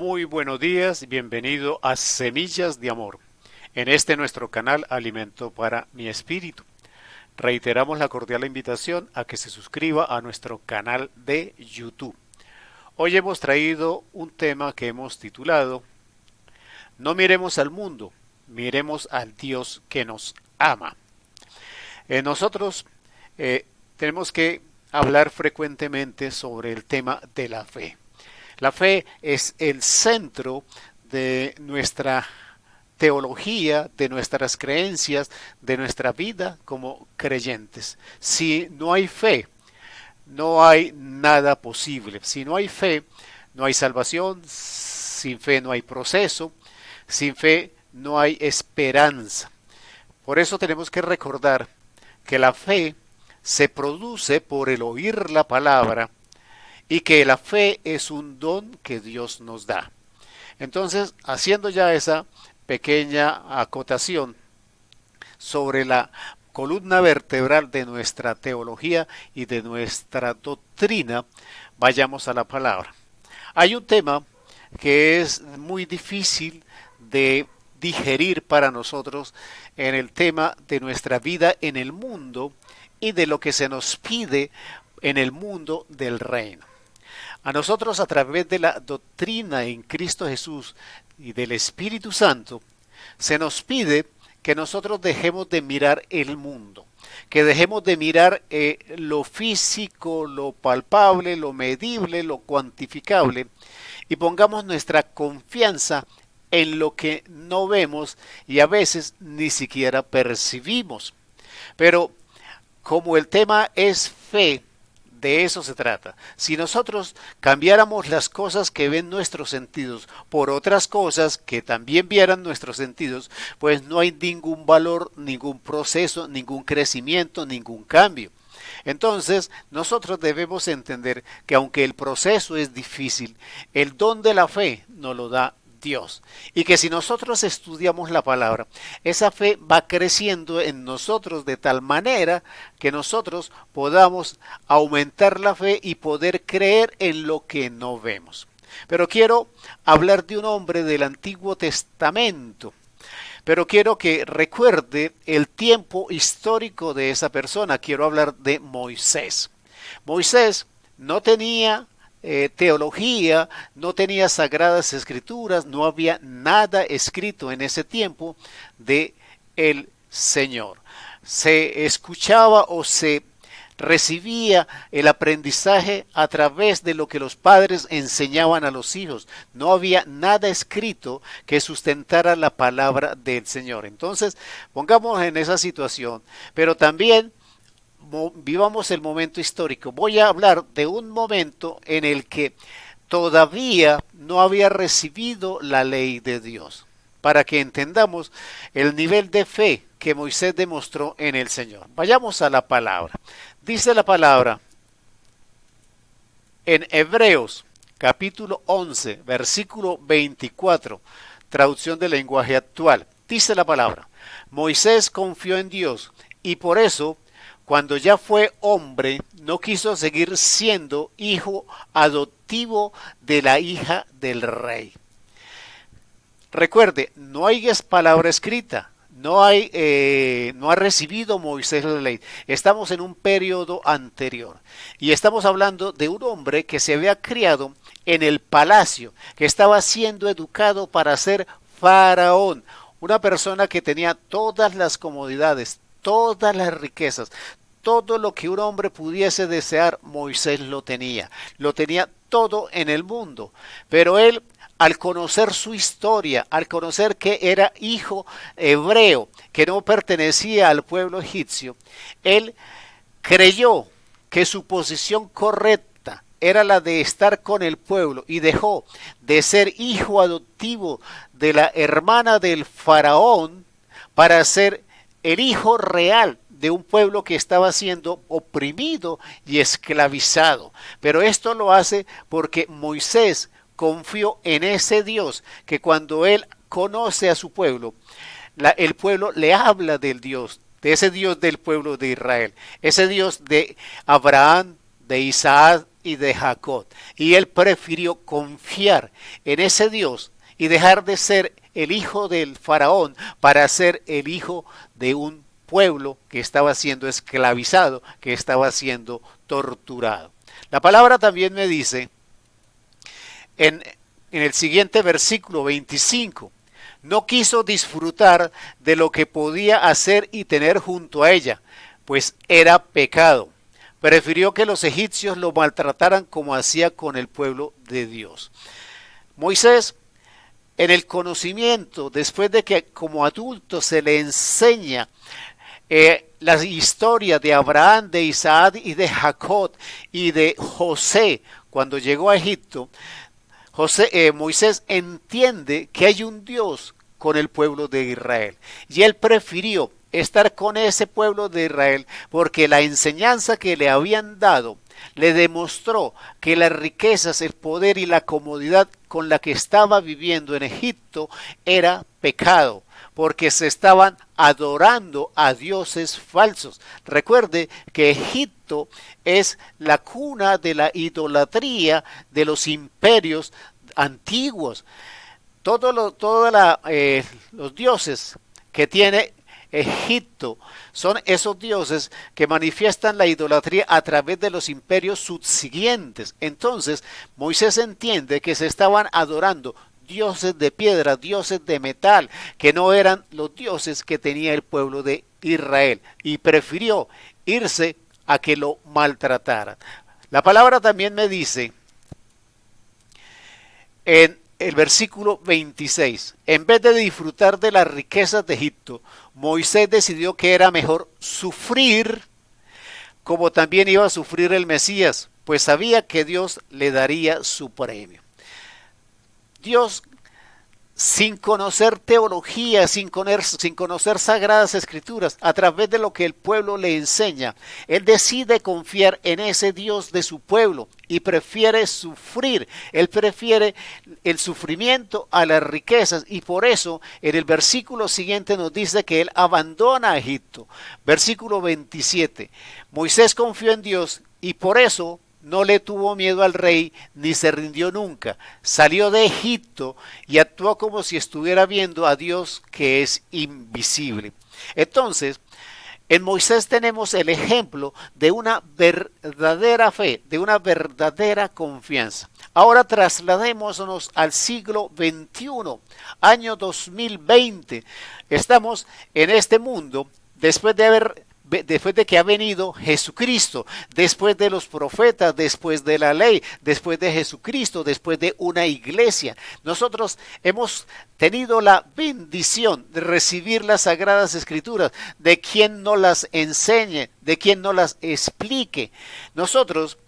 Muy buenos días y bienvenido a Semillas de Amor, en este nuestro canal Alimento para mi Espíritu. Reiteramos la cordial invitación a que se suscriba a nuestro canal de YouTube. Hoy hemos traído un tema que hemos titulado No miremos al mundo, miremos al Dios que nos ama. Nosotros tenemos que hablar frecuentemente sobre el tema de la fe. La fe es el centro de nuestra teología, de nuestras creencias, de nuestra vida como creyentes. Si no hay fe, no hay nada posible. Si no hay fe, no hay salvación. Sin fe no hay proceso. Sin fe no hay esperanza. Por eso tenemos que recordar que la fe se produce por el oír la palabra y que la fe es un don que Dios nos da. Entonces, haciendo ya esa pequeña acotación sobre la columna vertebral de nuestra teología y de nuestra doctrina, vayamos a la palabra. Hay un tema que es muy difícil de digerir para nosotros en el tema de nuestra vida en el mundo y de lo que se nos pide en el mundo del reino. A nosotros, a través de la doctrina en Cristo Jesús y del Espíritu Santo, se nos pide que nosotros dejemos de mirar el mundo, que dejemos de mirar lo físico, lo palpable, lo medible, lo cuantificable, y pongamos nuestra confianza en lo que no vemos y a veces ni siquiera percibimos. Pero como el tema es fe, de eso se trata. Si nosotros cambiáramos las cosas que ven nuestros sentidos por otras cosas que también vieran nuestros sentidos, pues no hay ningún valor, ningún proceso, ningún crecimiento, ningún cambio. Entonces, nosotros debemos entender que aunque el proceso es difícil, el don de la fe nos lo da Dios. Y que si nosotros estudiamos la palabra, esa fe va creciendo en nosotros de tal manera que nosotros podamos aumentar la fe y poder creer en lo que no vemos. Pero quiero hablar de un hombre del Antiguo Testamento. Pero quiero que recuerde el tiempo histórico de esa persona. Quiero hablar de Moisés. Moisés no tenía teología, no tenía sagradas escrituras, no había nada escrito en ese tiempo de el Señor. Se escuchaba o se recibía el aprendizaje a través de lo que los padres enseñaban a los hijos. No había nada escrito que sustentara la palabra del Señor. Entonces, pongamos en esa situación, pero también vivamos el momento histórico. Voy a hablar de un momento en el que todavía no había recibido la ley de Dios, para que entendamos el nivel de fe que Moisés demostró en el Señor. Vayamos a la palabra. Dice la palabra en Hebreos capítulo 11, versículo 24, traducción del lenguaje actual. Dice la palabra: Moisés confió en Dios y por eso, cuando ya fue hombre, no quiso seguir siendo hijo adoptivo de la hija del rey. Recuerde, no hay palabra escrita, no ha recibido Moisés la ley. Estamos en un periodo anterior y estamos hablando de un hombre que se había criado en el palacio, que estaba siendo educado para ser faraón, una persona que tenía todas las comodidades, todas las riquezas, todo lo que un hombre pudiese desear. Moisés lo tenía todo en el mundo, pero él, al conocer su historia, al conocer que era hijo hebreo, que no pertenecía al pueblo egipcio, él creyó que su posición correcta era la de estar con el pueblo y dejó de ser hijo adoptivo de la hermana del faraón para ser el hijo real de un pueblo que estaba siendo oprimido y esclavizado. Pero esto lo hace porque Moisés confió en ese Dios que cuando él conoce a su pueblo, el pueblo le habla del Dios, de ese Dios del pueblo de Israel, ese Dios de Abraham, de Isaac y de Jacob. Y él prefirió confiar en ese Dios y dejar de ser el hijo del faraón para ser el hijo de un pueblo que estaba siendo esclavizado, que estaba siendo torturado. La palabra también me dice en el siguiente versículo 25, no quiso disfrutar de lo que podía hacer y tener junto a ella, pues era pecado. Prefirió que los egipcios lo maltrataran como hacía con el pueblo de Dios. Moisés, en el conocimiento, después de que como adulto se le enseña la historia de Abraham, de Isaac y de Jacob y de José cuando llegó a Egipto, Moisés entiende que hay un Dios con el pueblo de Israel y él prefirió estar con ese pueblo de Israel porque la enseñanza que le habían dado le demostró que las riquezas, el poder y la comodidad con la que estaba viviendo en Egipto era pecado, porque se estaban adorando a dioses falsos. Recuerde que Egipto es la cuna de la idolatría de los imperios antiguos. Todos los dioses que tiene Egipto son esos dioses que manifiestan la idolatría a través de los imperios subsiguientes. Entonces Moisés entiende que se estaban adorando dioses de piedra, dioses de metal, que no eran los dioses que tenía el pueblo de Israel, y prefirió irse a que lo maltrataran. La palabra también me dice en el versículo 26, en vez de disfrutar de las riquezas de Egipto, Moisés decidió que era mejor sufrir, como también iba a sufrir el Mesías, pues sabía que Dios le daría su premio. Dios, sin conocer teología, sin conocer sagradas escrituras, a través de lo que el pueblo le enseña, él decide confiar en ese Dios de su pueblo y prefiere sufrir. Él prefiere el sufrimiento a las riquezas, y por eso en el versículo siguiente nos dice que él abandona a Egipto. Versículo 27, Moisés confió en Dios y por eso no le tuvo miedo al rey ni se rindió nunca. Salió de Egipto y actuó como si estuviera viendo a Dios que es invisible. Entonces, en Moisés tenemos el ejemplo de una verdadera fe, de una verdadera confianza. Ahora trasladémonos al siglo XXI, año 2020. Estamos en este mundo después de que ha venido Jesucristo, después de los profetas, después de la ley, después de Jesucristo, después de una iglesia. Nosotros hemos tenido la bendición de recibir las Sagradas Escrituras, de quien nos las enseñe, de quien nos las explique. Nosotros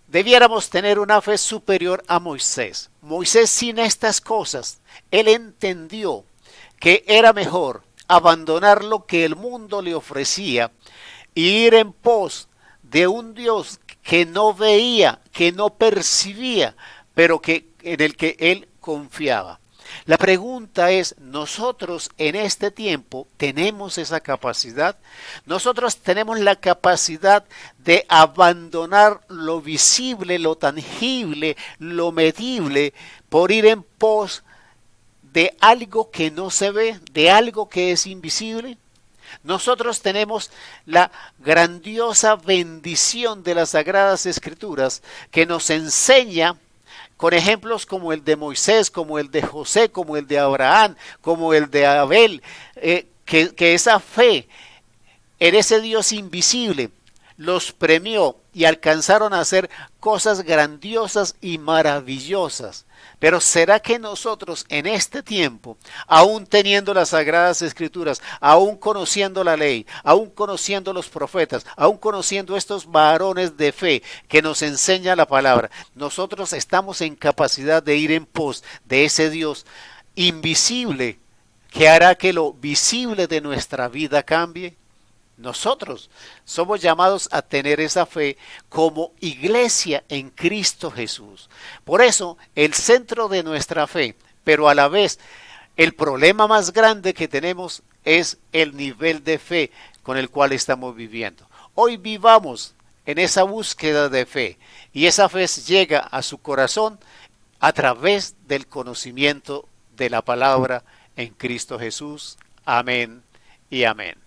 debiéramos tener una fe superior a Moisés. Moisés, sin estas cosas, él entendió que era mejor abandonar lo que el mundo le ofrecía y ir en pos de un Dios que no veía, que no percibía, pero en el que él confiaba. La pregunta es, ¿nosotros en este tiempo tenemos esa capacidad? Nosotros tenemos la capacidad de abandonar lo visible, lo tangible, lo medible, por ir en pos de algo que no se ve, de algo que es invisible. Nosotros tenemos la grandiosa bendición de las Sagradas Escrituras que nos enseña con ejemplos como el de Moisés, como el de José, como el de Abraham, como el de Abel, que esa fe en ese Dios invisible los premió y alcanzaron a hacer cosas grandiosas y maravillosas. Pero ¿será que nosotros en este tiempo, aún teniendo las Sagradas Escrituras, aún conociendo la ley, aún conociendo los profetas, aún conociendo estos varones de fe que nos enseña la palabra, nosotros estamos en capacidad de ir en pos de ese Dios invisible que hará que lo visible de nuestra vida cambie? Nosotros somos llamados a tener esa fe como iglesia en Cristo Jesús. Por eso, el centro de nuestra fe, pero a la vez el problema más grande que tenemos es el nivel de fe con el cual estamos viviendo. Hoy vivamos en esa búsqueda de fe. Y esa fe llega a su corazón a través del conocimiento de la palabra en Cristo Jesús. Amén y amén.